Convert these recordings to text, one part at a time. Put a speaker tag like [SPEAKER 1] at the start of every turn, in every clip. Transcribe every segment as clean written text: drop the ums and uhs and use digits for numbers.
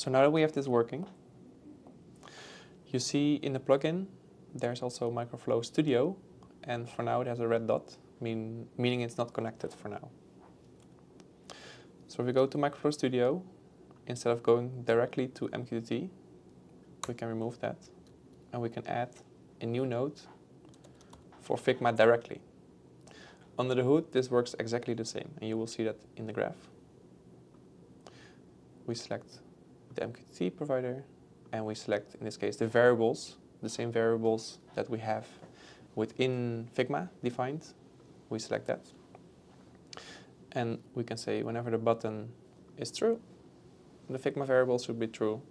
[SPEAKER 1] So now that we have this working, you see in the plugin there's also Microflow Studio, and for now it has a red dot, meaning it's not connected for now. So if we go to Microflow Studio, instead of going directly to MQTT, we can remove that, and we can add a new node for Figma directly. Under the hood, this works exactly the same, and you will see that in the graph. We select the MQTT provider, and we select, in this case, the variables, the same variables that we have within Figma defined. We select that. And we can say whenever the button is true, the Figma variable should be true.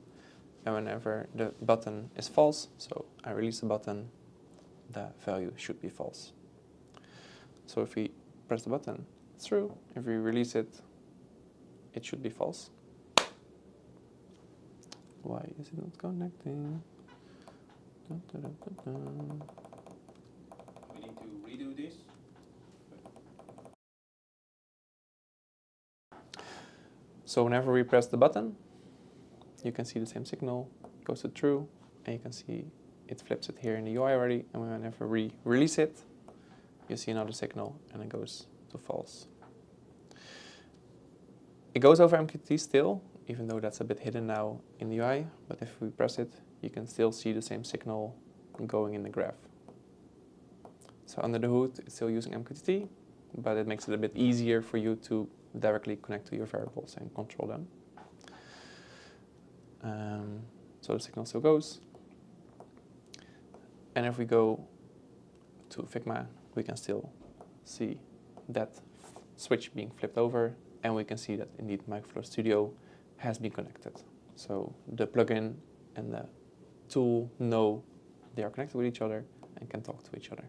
[SPEAKER 1] And whenever the button is false, so I release the button, the value should be false. So if we press the button, it's true. If we release it, it should be false. Why is it not connecting?
[SPEAKER 2] We need to redo this.
[SPEAKER 1] So whenever we press the button, you can see the same signal, goes to true, and you can see it flips it here in the UI already, and whenever we release it, you see another signal, and it goes to false. It goes over MQTT still, even though that's a bit hidden now in the UI, but if we press it, you can still see the same signal going in the graph. So under the hood, it's still using MQTT, but it makes it a bit easier for you to directly connect to your variables and control them. So the signal still goes. And if we go to Figma, we can still see that switch being flipped over, and we can see that indeed Microflow Studio has been connected. So the plugin and the tool know they are connected with each other and can talk to each other.